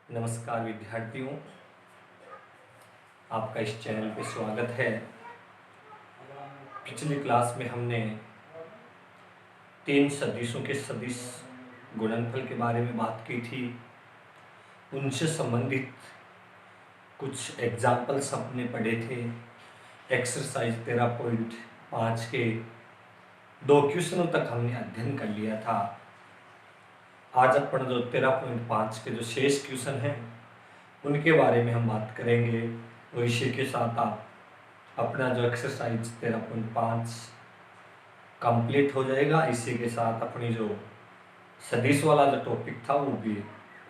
नमस्कार विद्यार्थियों, आपका इस चैनल पे स्वागत है। पिछली क्लास में हमने 3 सदिशों के सदिश गुणनफल के बारे में बात की थी। उनसे संबंधित कुछ एग्जाम्पल्स हमने पढ़े थे। एक्सरसाइज 13.5 के 2 क्वेश्चनों तक हमने अध्ययन कर लिया था। आज अपन जो 13.5 के जो शेष क्वेश्चन हैं उनके बारे में हम बात करेंगे। तो इसी के साथ आप अपना जो एक्सरसाइज 13.5 कंप्लीट हो जाएगा। इसी के साथ अपनी जो सदिश वाला जो टॉपिक था वो भी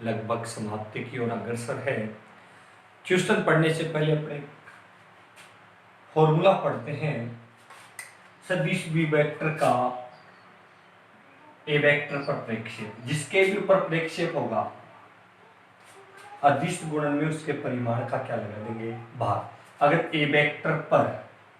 लगभग समाप्ति की ओर अग्रसर है। क्वेश्चन पढ़ने से पहले अपने फॉर्मूला पढ़ते हैं। सदिश बी वेक्टर का ए वेक्टर पर प्रक्षेप, जिसके भी ऊपर प्रक्षेप होगा अदिश गुणन में उसके परिमाण का क्या लगा देंगे, भाग। अगर ए वेक्टर पर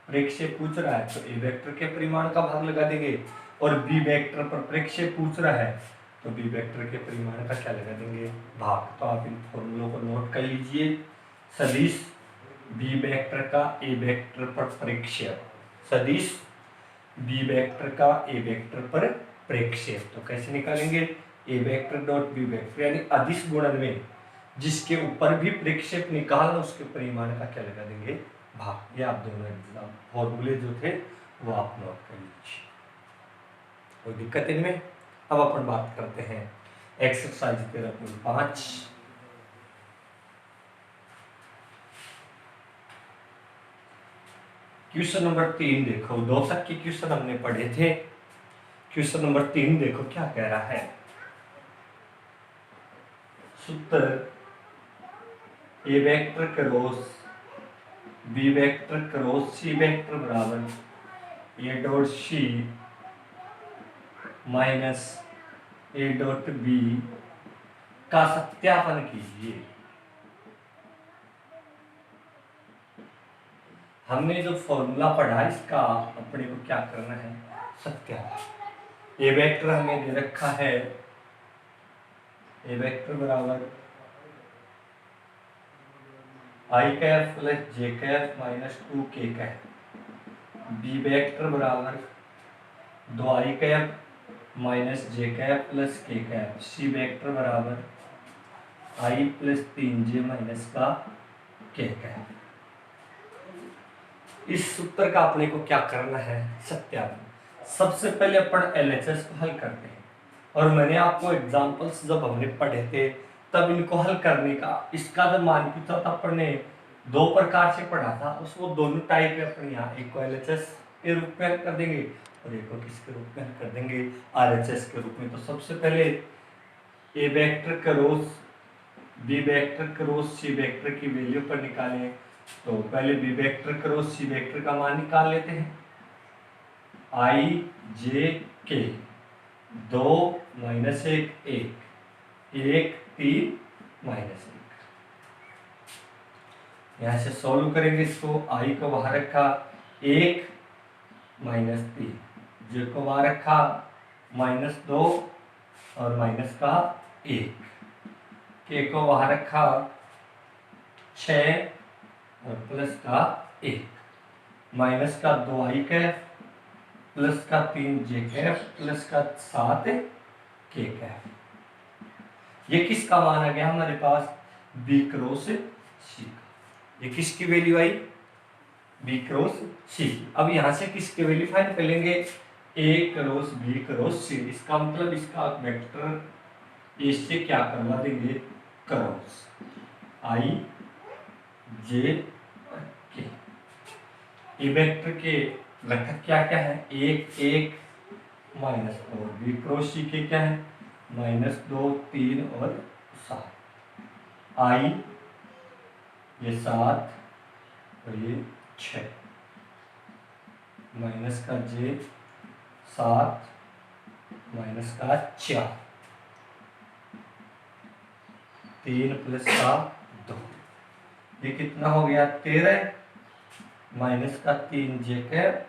प्रक्षेप पूछ रहा है तो ए वेक्टर के परिमाण का भाग लगा देंगे, और बी वेक्टर पर प्रक्षेप पूछ रहा है तो बी वेक्टर के परिमाण का क्या लगा देंगे, भाग। तो आप इन फॉर्मूलों को नोट कर लीजिए। सदिश बी वेक्टर का ए वेक्टर पर प्रक्षेप, सदिश बी वेक्टर का ए वेक्टर पर प्रक्षेप। तो कैसे निकालेंगे, ए वेक्टर डॉट बी वेक्टर, यानी अदिश गुणन में जिसके ऊपर भी प्रक्षेप निकालना उसके परिमाण का क्या लगा देंगे, भाग। ये आप दोनों एग्जाम फॉर्मूले जो थे वो आप नोट कर लीजिए, कोई दिक्कत इनमें। अब अपन बात करते हैं एक्सरसाइज 13.5। क्वेश्चन नंबर 3 देखो। 2 तक के क्वेश्चन हमने पढ़े थे। क्वेश्चन नंबर 3 देखो क्या कह रहा है। सूत्र a vector cross b vector cross c vector बराबर a dot c minus a dot b का सत्यापन कीजिए। हमने जो फॉर्मूला पढ़ा इसका अपने को क्या करना है, सत्यापन। ए वेक्टर हमें दे रखा है, ए वेक्टर बराबर i cap plus j cap minus 2k cap. B vector बराबर 2i cap minus j cap plus k cap. C vector बराबर i प्लस 3j माइनस का k कैफ। इस सूत्र का अपने को क्या करना है, सत्यापन। सबसे पहले अपन LHS को हल करते हैं, और मैंने आपको एग्जांपल्स जब हमने पढ़े थे तब इनको हल करने का, इसका जब मान पूछा था अपन ने 2 प्रकार से पढ़ा था, उसको दोनों टाइप है अपन यहाँ। एक को LHS के रूप में हल कर देंगे और एक को किसके रूप में हल कर देंगे, RHS के रूप में। तो सबसे पहले a vector cross b vector cross c vector की वैल्यू पर निकालें। तो पहले b vector cross c vector का मान निकाल लेते हैं। i j k 2 minus 1 1 1 3 minus 1। यहां से सॉल्व करेंगे इसको। i को बाहर रखा 1 माइनस 3, j को बाहर रखा माइनस 2 और माइनस का 1, k को बाहर रखा 6 और प्लस का 1, माइनस का 2i कैफ प्लस का 3j कैफ प्लस का 7k कैफ। ये किसका मान आ गया हमारे पास, b क्रॉस c का। ये किसकी वैल्यू आई, b क्रॉस c। अब यहां से किसकी वैल्यू फाइंड कर लेंगे, a cross b cross c। इसका मतलब इसका वेक्टर इससे क्या करवा देंगे, cross i j k। A vector के घटक क्या क्या है, 1 1 माइनस 2, बी क्रॉस सी के क्या है माइनस 2 3 और 7। आई ये 7 और ये 6, माइनस का जे 7 माइनस का 4, 3 प्लस का 2। ये कितना हो गया 13, माइनस का 3j कैप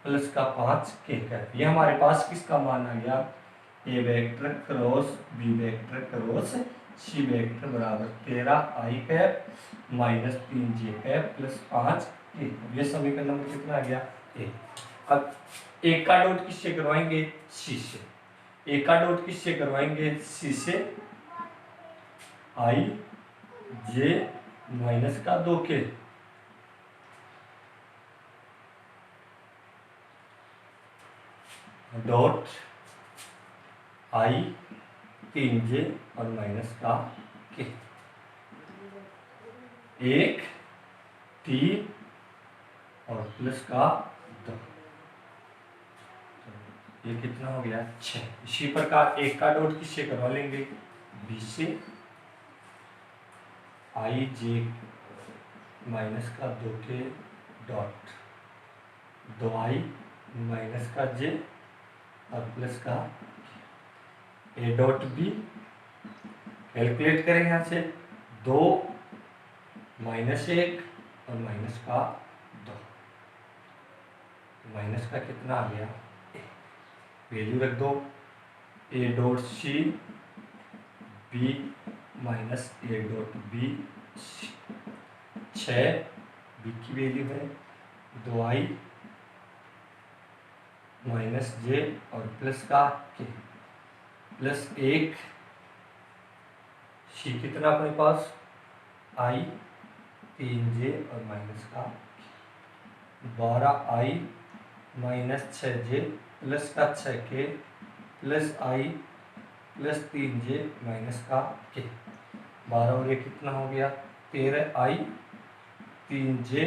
प्लस का 5k कैप। ये हमारे पास किसका मान आ गया, a vector cross b vector cross c vector बराबर 13 i cap minus 3 j cap plus 5 k. ये समीकरण नंबर कितना आ गया? ए। अब एक का डॉट किससे करवाएंगे? सी से। एक का डॉट किससे करवाएंगे? सी से। आई जे माइनस का 2 के डॉट आई 3 जे और माइनस का के 1 3 और प्लस का 2। ये कितना हो गया? 6। इसी प्रकार एक का डॉट किससे करवा लेंगे? बी से। आई जे माइनस का 2 के डॉट 2i माइनस का जे और प्लस का ए डॉट बी। कैलकुलेट करें यहाँ से 2 माइनस 1 और माइनस का 2। माइनस का कितना आ गया? वैल्यू रख दो a dot c b minus a dot b 6 b की वैल्यू है 2i माइनस जे और प्लस का के प्लस 1 सी कितना अपने पास? आई 3 जे और माइनस का 12i माइनस 6 जे प्लस का 6 के प्लस आई प्लस 3 जे माइनस का के 12 और ये कितना हो गया? 13i 3 जे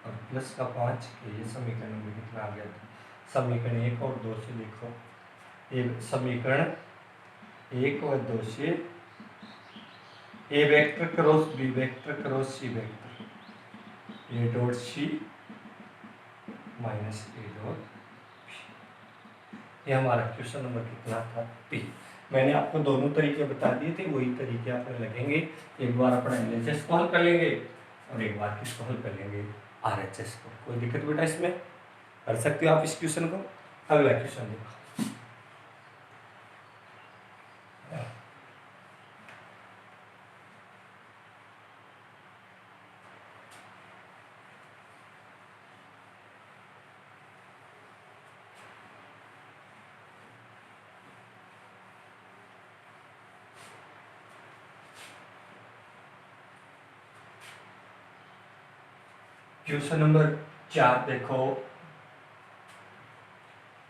और प्लस का 5 के। ये समीकरण में कितना आ गया? समीकरण 1 और 2 से लिखो। ये समीकरण 1 और 2 से a vector cross b vector cross c vector a dot c minus a dot b. ये हमारा क्वेश्चन नंबर कितना था? पी। मैंने आपको दोनों तरीके बता दिए थे, वही तरीके आपने लगेंगे। एक बार अपना एलएचएस सॉल्व कर लेंगे और एक बार किस सॉल्व कर लेंगे? आरएचएस को। कोई दिक्कत बेटा इसमें? कर सकते हो आप इस क्वेश्चन को। अगला क्वेश्चन देखो। क्वेश्चन नंबर 4 देखो।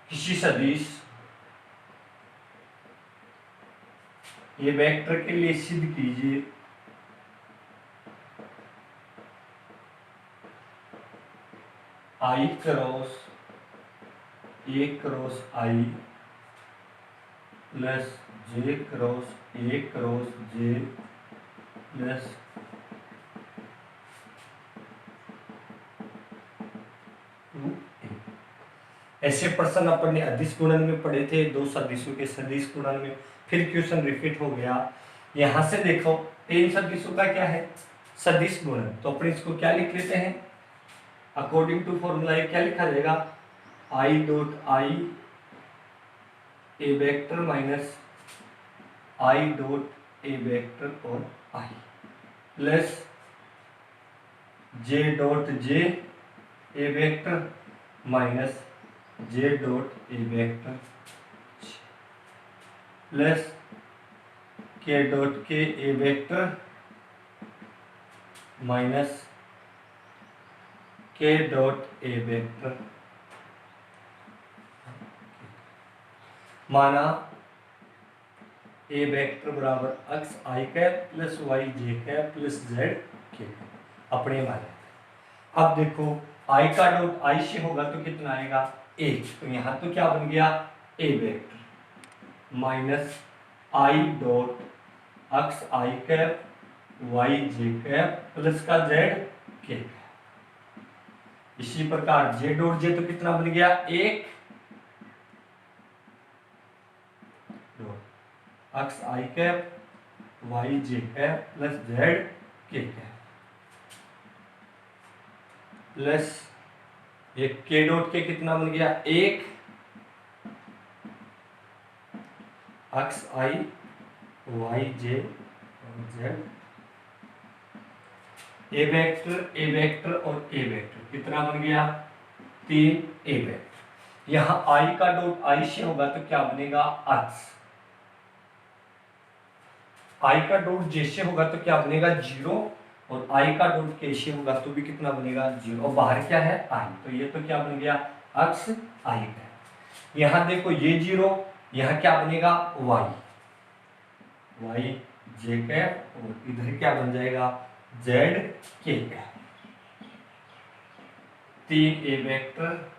किसी सदिश ये वेक्टर के लिए सिद्ध कीजिए i cross a cross i plus j cross a cross j plus ऐसे प्रश्न अपन ने अदिश गुणन में पढ़े थे, दो सदिशों के सदिश गुणन में। फिर क्वेश्चन रिपीट हो गया। यहां से देखो तीन सदिशों का क्या है? सदिश गुणन। तो अपन इसको क्या लिख लेते हैं? अकॉर्डिंग टू फॉर्मूला क्या लिखा जाएगा? I dot i a vector minus i dot a vector और i plus j dot j a vector minus j dot a vector plus k dot k a vector minus k dot a vector. माना a vector बराबर x i cap plus y j cap plus z k अपने माने। अब देखो आई का dot I से होगा तो कितना आएगा? 1। तो यहां तो क्या बन गया? A vector minus i dot x i cap y j cap plus का जेड के। इसी प्रकार जे डॉट जे तो कितना बन गया? 1 x i cap y j cap plus z k cap plus एक के डॉट के कितना बन गया? 1 x i y j z a vector और ए वेक्टर कितना बन गया 3 ए वेक्टर। यहाँ आई का डॉट आई से होगा तो क्या बनेगा अक्स, आई का डॉट जे से होगा तो क्या बनेगा 0 और आई का डॉट के से होगा तो भी कितना बनेगा 0 और बाहर क्या है आई, तो ये तो क्या बन गया अक्स आई है। यहाँ देखो ये 0, यहाँ क्या बनेगा वाई, वाई जे कैप और इधर क्या बन जाएगा Z k cap. 3 a vector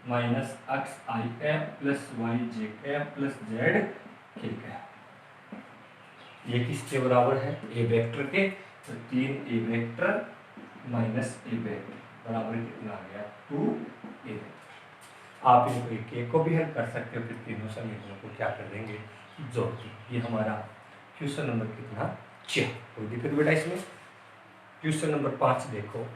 minus x i cap plus y j cap plus z k cap, ये किसके बराबर है ए वेक्टर के, तो 3 a vector minus A vector बराबर कितना आ गया 2 ए वेक्टर। आप इनको एक को भी हल कर सकते हो, फिर तीनों समीकरणों को क्या कर देंगे जोड़ देंगे। ये हमारा क्वेश्चन नंबर कितना 6। कोई दिक्कत बेटा इसमें। क्वेश्चन नंबर 5 देखो,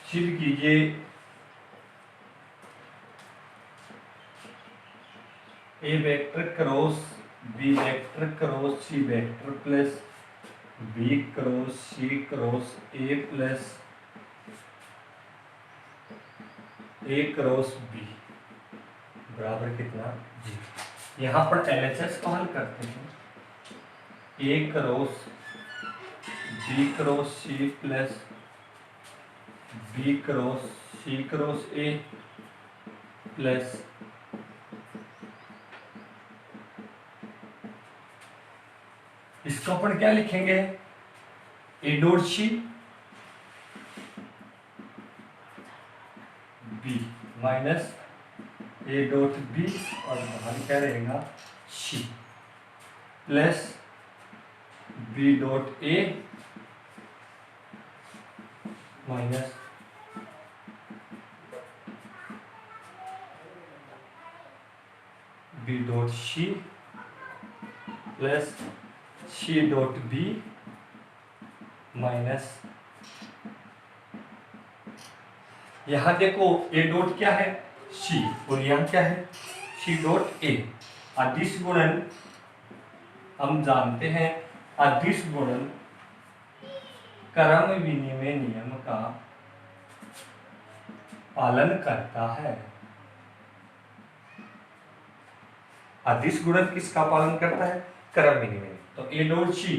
सिद्ध कीजिए a vector cross b vector cross c vector plus b cross c cross a plus a cross b बराबर कितना जी। यहाँ पर LHS को हल करते हैं, a cross b cross c plus b cross c cross a plus इसको अपन क्या लिखेंगे a dot c b minus a dot b और बाहर क्या रहेगा c plus b dot a minus b dot c plus c dot b minus, यहां देखो ए डॉट क्या है सी और यहां क्या है सी डॉट ए। अदिश गुणन हम जानते हैं, अदिश गुणन क्रम विनिमय नियम का पालन करता है। अदिश गुणन किसका पालन करता है क्रम विनिमय। तो ए डॉट सी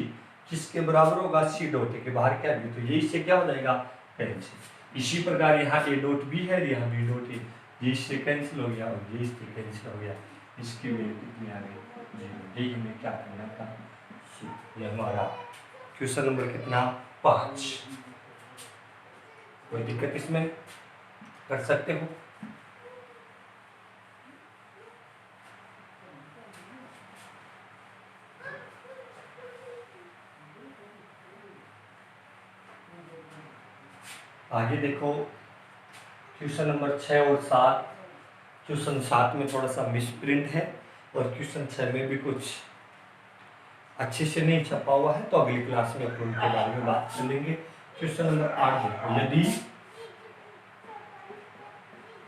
किसके बराबर होगा सी डॉट ए के बाहर क्या भी, तो ये इससे क्या हो जाएगा कैंसिल। इसी प्रकार यहाँ ए डॉट बी है, यहाँ बी डॉट ए, ये इससे कैंसिल हो गया और ये इससे कैंसिल हो गया, इसकी वैल्यू कितनी आ गई, यही हमें क्या करना था सी। ये हमारा क्वेश्चन नंबर कितना 5। कोई दिक्कत इसमें कर सकते हो। आगे देखो क्वेश्चन नंबर 6 और 7। क्वेश्चन 7 में थोड़ा सा मिसप्रिंट है और क्वेश्चन 6 में भी कुछ अच्छे से नहीं छपा हुआ है, तो अगली क्लास में अपन उनके बारे में बात कर लेंगे। क्वेश्चन नंबर 8 देखो, यदि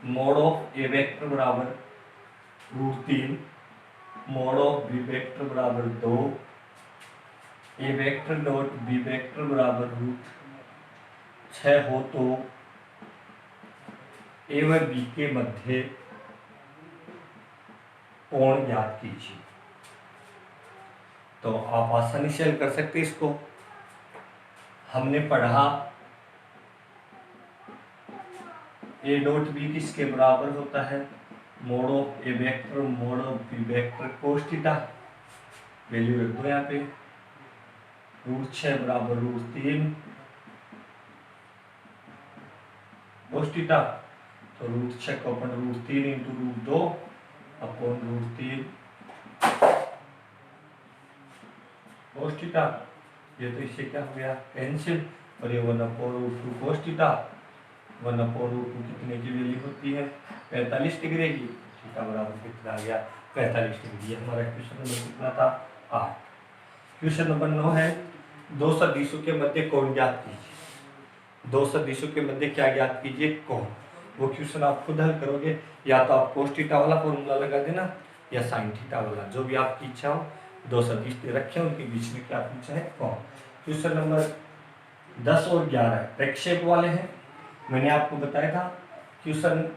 मोड ऑफ ए वेक्टर बराबर √3 मोड ऑफ बी वेक्टर बराबर 2 a vector dot b vector बराबर √6 हो तो ए व बी के मध्य कोण ज्ञात कीजिए। तो आप आसानी से हल कर सकते हैं इसको। हमने पढ़ा ए डॉट बी किसके बराबर होता है mod of a vector mod of b vector cos theta, value रख दो यहाँ पे √6 बराबर √3 कोस थीटा। तो √6 को अपन √3 इंटू √2 अपॉन √3 कोस थीटा, ये तो इससे क्या हो गया कैंसिल, और ये 1/√2 कोस थीटा 1/√2 कितने की वैल्यू होती है 45 डिग्री की, थीटा बराबर कितना आ गया 45 डिग्री। हमारा क्वेश्चन नंबर कितना था 8। क्वेश्चन नंबर 9 है दो सदिशों के मध्य कोण ज्ञात कीजिए। दो सदिशों के मध्य क्या ज्ञात कीजिए? कोण। वो क्वेश्चन आप खुद हल करोगे, या तो आप cos थीटा वाला फॉर्मूला लगा देना या sin थीटा वाला, जो भी आपकी इच्छा हो। दो सदिश दे रखे हैं, उनके बीच में क्या पूछा है? कोण। क्वेश्चन नंबर 10 और 11 प्रक्षेप वाले हैं। मैंने आपको बताया था क्वेश्चन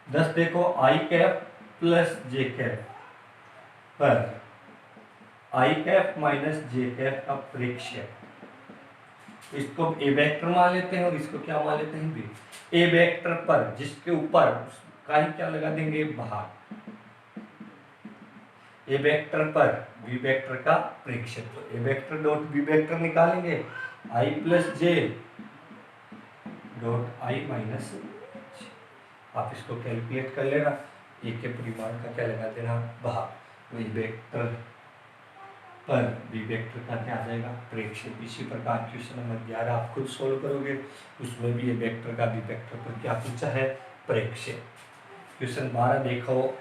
10 देखो, आई कैप प्लस जे कैप पर आई कैप माइनस जे कैप का प्रक्षेप। इसको ए वेक्टर मान लेते हैं और इसको क्या मान लेते हैं? बी। ए वेक्टर पर, जिसके ऊपर का ही क्या लगा देंगे? भाग। ए वेक्टर पर बी वेक्टर का प्रक्षेप। तो a vector dot b vector निकालेंगे, i plus j dot i minus. आप इसको कैलकुलेट कर लेना, ए के परिमाण का क्या लगा देना? भाग। वही वेक्टर पर बी वेक्टर का क्या आ जाएगा? प्रक्षेप। इसी प्रकार क्वेश्चन नंबर 11 आप खुद सोल्व करोगे, उसमें भी ए वेक्टर का बी वेक्टर पर क्या पूछा है? प्रक्षेप। क्वेश्चन 12 देखो,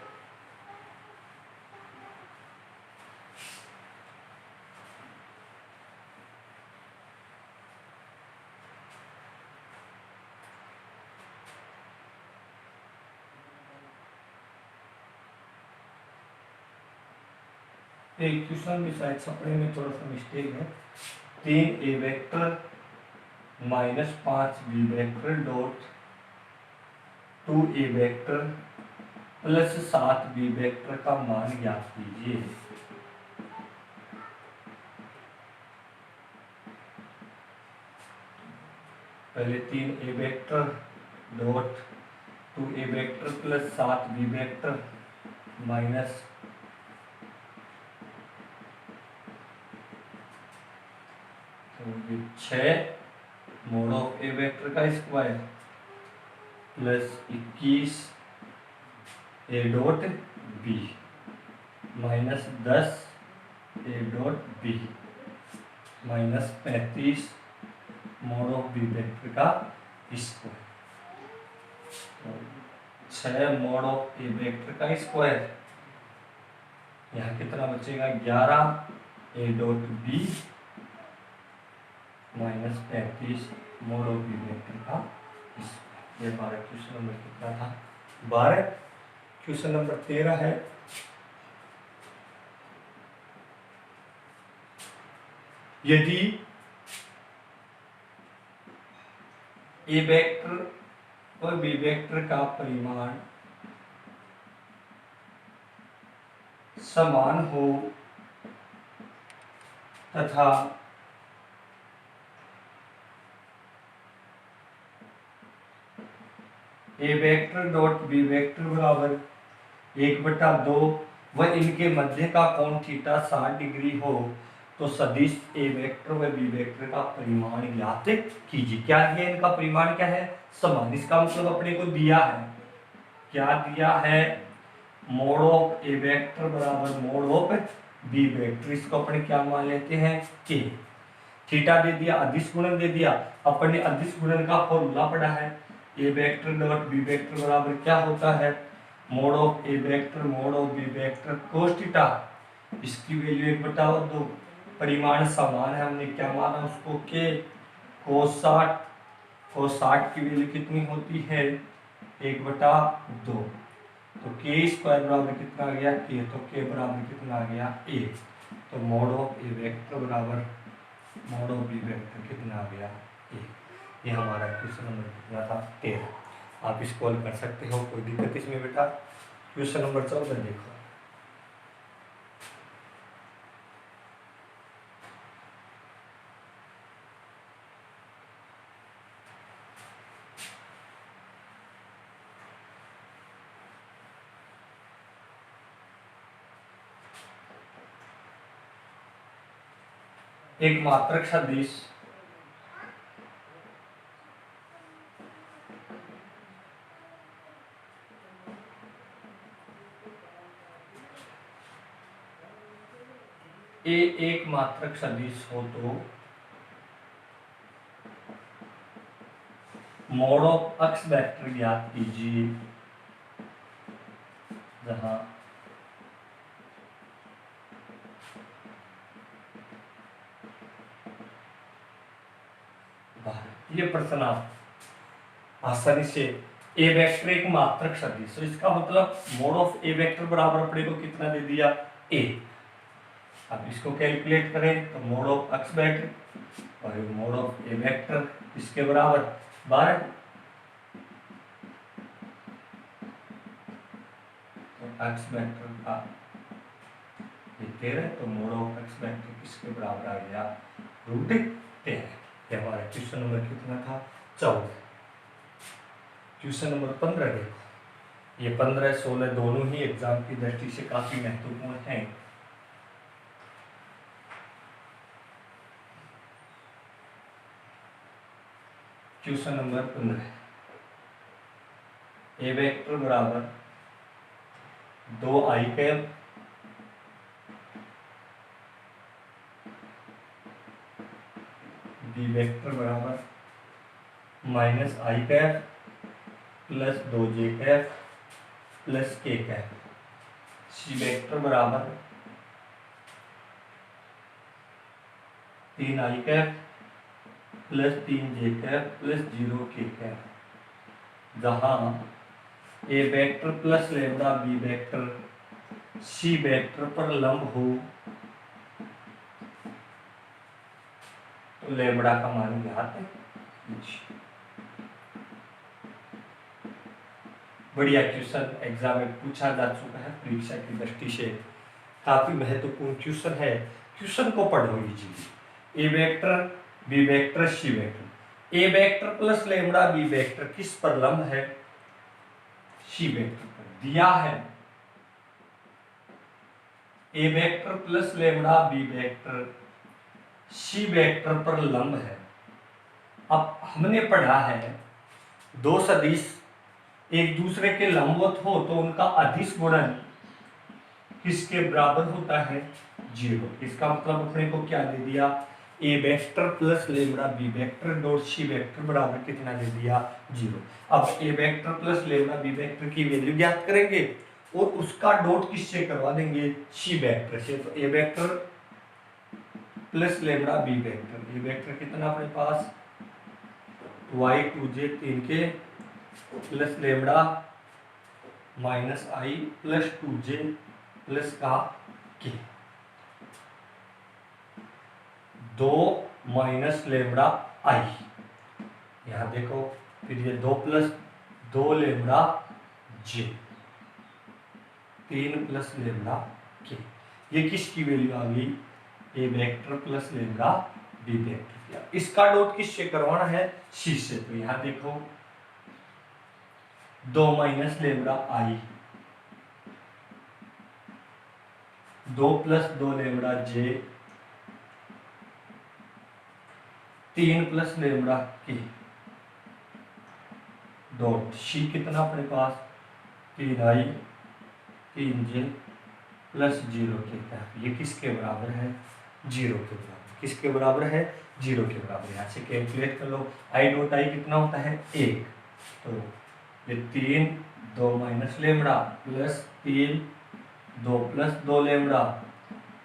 एक क्वेश्चन भी शायद सपने में थोड़ा सा मिस्टेक है। 3 a vector minus 5 b vector dot 2 a vector plus 7 b vector का मान ज्ञात कीजिए। पहले 3 a vector dot 2 a vector plus 7 b vector minus 6 mod of a vector का square plus 21 a dot b minus 10 a dot b minus 35 mod of b vector का square. 6 mod of a vector का square, यहाँ कितना बचेगा? 11 a dot b minus 35 mod of b vector का square. ये 12 question number कितना था? 12। Question number 13 है, यदि ए वेक्टर और बी वेक्टर का परिमाण समान हो तथा ए वेक्टर डॉट बी वेक्टर बराबर 1/2 व इनके मध्य का कोण थीटा 60 डिग्री हो, तो सदिश ए वेक्टर व बी वेक्टर का परिमाण ज्ञात कीजिए। क्या दिया? इनका परिमाण क्या है? समान। इसका मतलब अपने को दिया है, क्या दिया है? मोड ऑफ ए वेक्टर बराबर मोड ऑफ बी वेक्टर। इसको अपने क्या मान लेते हैं? के। थीटा दे दिया, अदिश गुणन दे दिया। अपन ने अदिश गुणन का फॉर्मूला पढ़ा है, a vector dot b vector बराबर क्या होता है? Mod of a vector mod of b vector cos theta. इसकी वैल्यू 1/2। परिमाण समान है, हमने क्या माना उसको? के। कोस 60, कोस 60 की वैल्यू कितनी होती है? 1/2। तो के स्क्वायर बराबर कितना आ गया? के। तो के बराबर कितना आ गया? ए। तो मोड ऑफ ए वेक्टर बराबर मोड ऑफ बी वेक्टर कितना आ गया? ए। ये हमारा क्वेश्चन नंबर कितना था? 13। आप इसको हल कर सकते हो, कोई दिक्कत इसमें बेटा? क्वेश्चन नंबर 14 देखो, एक मात्रक सदिश ए एक मात्रक सदिश हो तो मोड ऑफ अक्ष वेक्टर ज्ञात कीजिए, जहां ये प्रश्न आप आसानी से ए वेक्टर एक मात्रक सदिश, तो इसका मतलब मोड ऑफ ए वेक्टर बराबर अपने को कितना दे दिया ए। अब इसको कैलकुलेट करें तो मोड ऑफ एक्स वेक्टर और मोड ऑफ ए वेक्टर इसके बराबर 12, तो एक्स वेक्टर का ये 13, तो मोड ऑफ एक्स वेक्टर किसके बराबर आ गया √13। ये हमारा क्वेश्चन नंबर कितना था 14। क्वेश्चन नंबर 15 देखो, ये 15 16 दोनों ही एग्जाम की दृष्टि से काफी महत्वपूर्ण हैं। क्वेश्चन नंबर 15, ए वेक्टर बराबर 2i कैप बी वेक्टर बराबर -i cap plus 2j cap plus k cap, c vector बराबर 3i cap plus 3j cap plus 0k cap, जहां a vector plus lambda b vector c vector पर लंब हो तो lambda का मान ज्ञात है। बढ़िया क्वेश्चन एग्जाम में पूछा जा चुका है, परीक्षा की दृष्टि से काफी महत्वपूर्ण क्वेश्चन है। क्वेश्चन को पढ़ लीजिए, a vector b vector c vector, a vector plus lambda b vector किस पर लंब है सी वेक्टर पर, दिया है a vector plus lambda b vector c vector पर लंब है। अब हमने पढ़ा है दो सदिश एक दूसरे के लंबवत हो तो उनका अदिश गुणन किसके बराबर होता है 0। इसका मतलब अपने को क्या दे दिया, a vector plus lambda b vector dot c vector बराबर कितना दे दिया 0। अब a vector plus lambda b vector की वैल्यू ज्ञात करेंगे और उसका डॉट किससे करवा देंगे सी वेक्टर से। तो a vector plus lambda b vector, a vector कितना अपने पास y2j 3k plus lambda -i plus 2j plus का k, 2 माइनस लैम्ब्डा i, यहाँ देखो फिर ये 2 plus 2 lambda j 3 plus lambda k, ये किसकी वैल्यू आ गई a vector plus lambda b vector. इसका डॉट किससे करवाना है सी से, तो यहाँ देखो 2 minus lambda i 2 plus 2 lambda j 3 plus lambda k dot c कितना अपने पास 3i 3j plus 0k cap, ये किसके बराबर है 0 के बराबर, किसके बराबर है 0 के बराबर। यहाँ से कैलकुलेट कर लो, i डॉट i कितना होता है 1, तो ये 3 2 minus lambda plus 3 2 plus 2 lambda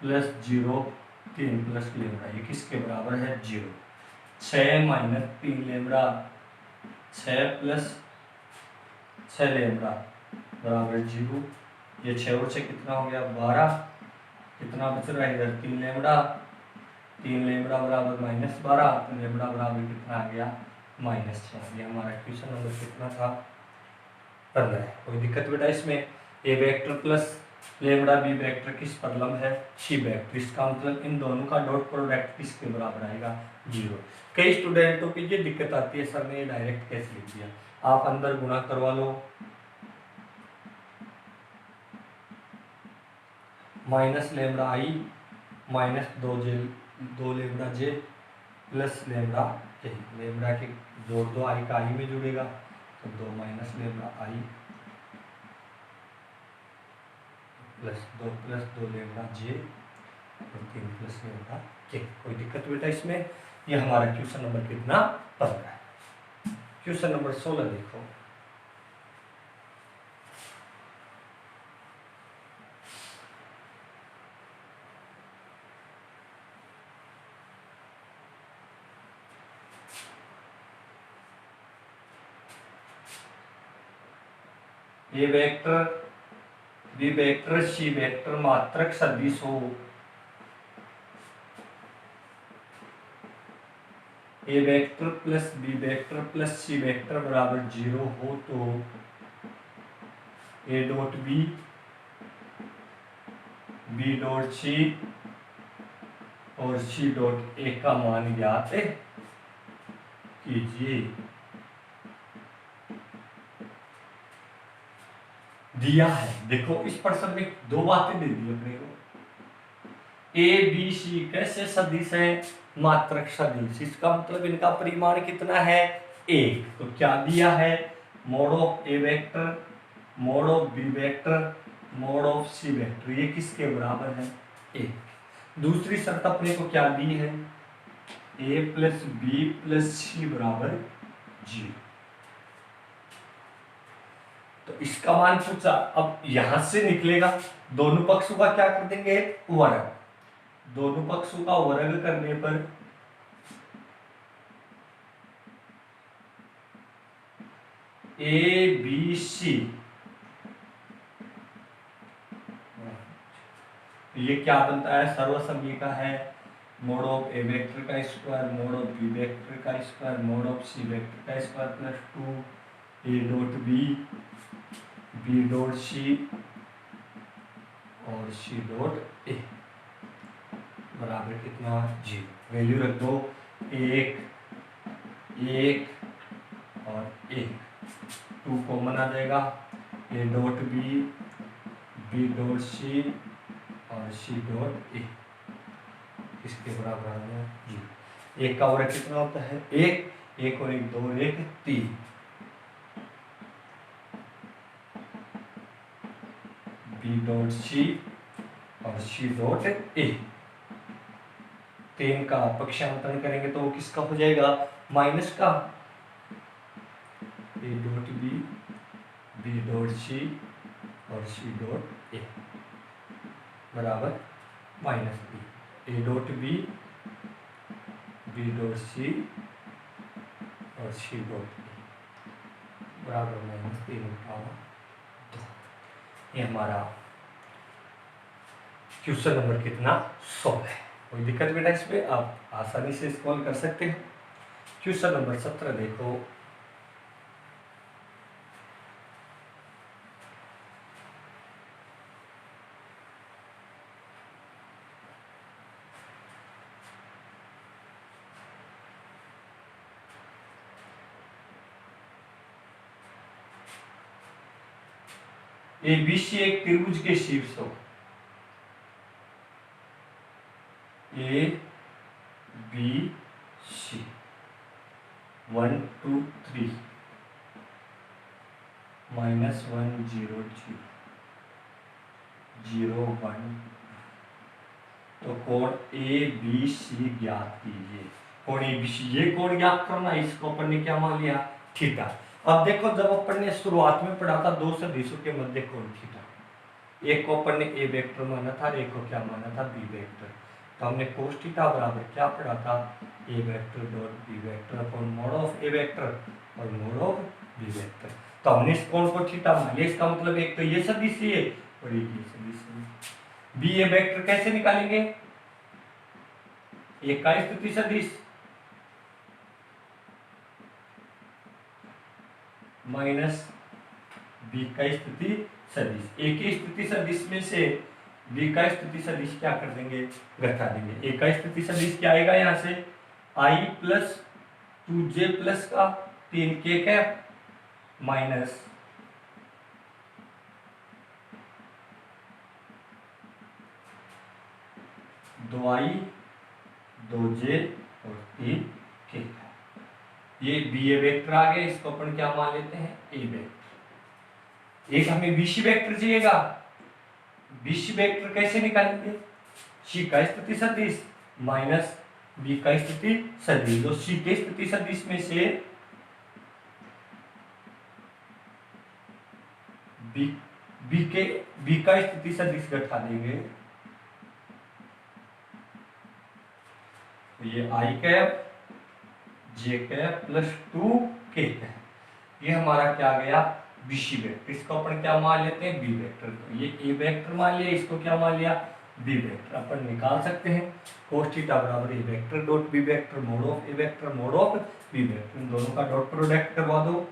plus 0 3 plus lambda, ये किसके बराबर है 0। 6 माइनस 3 लैम्ब्डा 6 प्लस 6 लैम्ब्डा बराबर 0, ये 6 और 6 कितना हो गया 12, कितना बच रहा है इधर 3 लैम्ब्डा, 3 लैम्ब्डा बराबर -12, तो लैम्ब्डा बराबर कितना आ गया -6। ये हमारा क्वेश्चन नंबर कितना था 15। कोई दिक्कत बेटा इसमें, a vector plus lambda b vector किस पर लंब है सी वेक्टर, इसका मतलब इन दोनों का डॉट प्रोडक्ट किसके बराबर आएगा 0। कई स्टूडेंटों की ये दिक्कत आती है सर ने डायरेक्ट कैसे लिख दिया, आप अंदर गुणा करवा लो, minus lambda i minus 2 lambda j plus lambda k, lambda के जोड़ दो i का i में जुड़ेगा तो 2 minus lambda i plus 2 lambda j और 3 प्लस लैम्ब्डा k। कोई दिक्कत बेटा इसमें, ये हमारा क्वेश्चन नंबर कितना 15 है। क्वेश्चन नंबर 16 देखो, a vector b vector c vector मात्रक सदिश हो, a vector plus b vector plus c vector बराबर 0 हो तो a dot b dot c और सी डॉट ए का मान ज्ञात कीजिए। दिया है, देखो इस प्रश्न में दो बातें दे दी अपने को। ए बी सी कैसे सदिश है? मात्रक सदिश। इसका मतलब इनका परिमाण कितना है? 1। तो क्या दिया है? Mod of a vector mod of b vector mod of c vector, ये किसके बराबर है? 1। दूसरी शर्त अपने को क्या दी है? ए प्लस बी प्लस सी बराबर 0। तो इसका मान पूछा, अब यहां से निकलेगा, दोनों पक्षों का क्या कर देंगे? वर्ग। दोनों पक्षों का वर्ग करने पर ए बी सी, ये क्या बनता है? सर्वसमय का है मोड ऑफ ए वेक्टर का square mod of b vector का square mod of c vector का square plus 2 a dot b dot c और सी डॉट ए बराबर कितना? 0। वैल्यू रख दो, 1 1 और 1। 2 कॉमन आ जाएगा, a dot b dot c और सी डॉट ए इसके बराबर आ जाएगा 0। 1 का वर्ग कितना होता है? 1 1 और 1 2 1 3 बी डॉट सी और सी डॉट ए। 3 का पक्षांतरण करेंगे तो वो किसका हो जाएगा? माइनस का। A dot b dot c और सी डॉट ए बराबर -3। A dot b dot c और सी डॉट ए बराबर -3/2। ये हमारा क्वेश्चन नंबर कितना? 16 है। कोई दिक्कत बेटा इसमें? आप आसानी से सॉल्व कर सकते हैं। क्वेश्चन नंबर 17 देखो। ए बी सी एक त्रिभुज के शीर्ष हो, ए बी सी 1 2 3 -1 0 0 1। तो कोण ए बी सी ज्ञात कीजिए। कोण ए बी सी, ये कोण ज्ञात करना, इसको अपन ने क्या मान लिया? थीटा। अब देखो, जब अपन ने शुरुआत में पढ़ा था दो सदिशों के मध्य कोण थीटा, एक को अपन ने ए वेक्टर माना था, एक को क्या माना था? B vector. तो हमने कोस थीटा बराबर क्या पढ़ा था? A vector dot b vector upon mod of a vector और मोड ऑफ बी वेक्टर। तो हमने इस कोण को थीटा मान लिया। इसका मतलब एक तो ये सदिश है और एक ये सदिश है। बी ए वेक्टर कैसे निकालेंगे? एक का स्थिति सदिश माइनस बी का स्थिति सदिश। ए की स्थिति सदिश में से बी का स्थिति सदिश क्या कर देंगे? घटा देंगे। ए का स्थिति सदिश क्या आएगा? यहाँ से आई प्लस 2j प्लस का 3k cap minus 2i 2j और 3k। ये बी ए वेक्टर आ गया, इसको अपन क्या मान लेते हैं? ए वेक्टर। एक हमें बीसी वेक्टर चाहिएगा। बीसी वेक्टर कैसे निकालेंगे? सी का स्थिति सदिश माइनस बी का स्थिति सदिश। तो सी के स्थिति सदिश में से बी का स्थिति सदिश घटा देंगे। तो ये आई कैप जे कैप प्लस 2k कैप, ये हमारा क्या गया? BC वेक्टर, इसको अपन क्या मान लेते हैं, B वेक्टर। तो ये A वेक्टर मान लिया, इसको क्या मान लिया, B वेक्टर। अपन निकाल सकते हैं cos थीटा बराबर A vector dot B vector mod of A vector mod of B vector. इन दोनों का डॉट प्रोडक्ट करवा दो,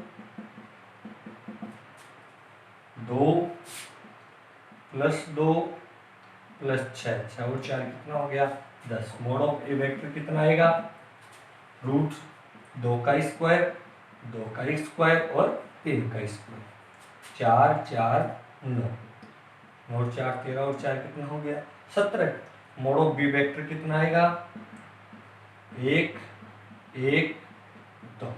2 + 2 + 6, 6 और 4 कितना हो गया, 10। मोड ऑफ A वेक्टर कितना आएगा, √2 का स्क्वायर, 2 का स्क्वायर और 3 का स्क्वायर, 4 4 9, मोड 4 13 और 4 कितना हो गया, 17। मोड ऑफ बी वेक्टर कितना आएगा, 1 1 2,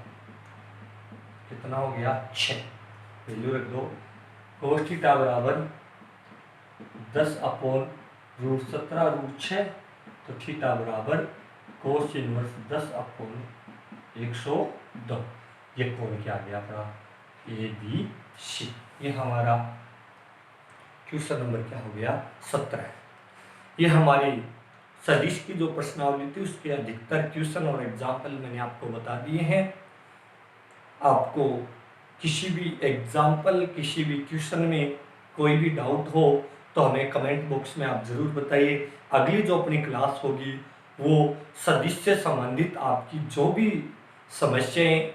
कितना हो गया, 6। वैल्यू रख दो, cos थीटा बराबर 10/√17√6, तो थीटा बराबर cos इनवर्स 10/102। ये कोण क्या आ गया अपना ABC। ये हमारा क्वेश्चन नंबर क्या हो गया, 17। ये हमारी सदिश की जो प्रश्नावली थी उसके अधिकतर क्वेश्चन और एग्जाम्पल मैंने आपको बता दिए हैं। आपको किसी भी एग्जाम्पल, किसी भी क्वेश्चन में कोई भी डाउट हो तो हमें कमेंट बॉक्स में आप ज़रूर बताइए। अगली जो अपनी क्लास होगी वो सदिश से संबंधित आपकी जो भी समस्याएं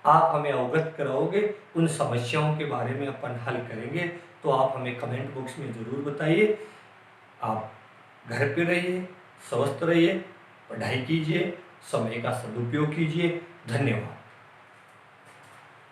आप हमें अवगत कराओगे, उन समस्याओं के बारे में अपन हल करेंगे। तो आप हमें कमेंट बॉक्स में ज़रूर बताइए। आप घर पे रहिए, स्वस्थ रहिए, पढ़ाई कीजिए, समय का सदुपयोग कीजिए। धन्यवाद।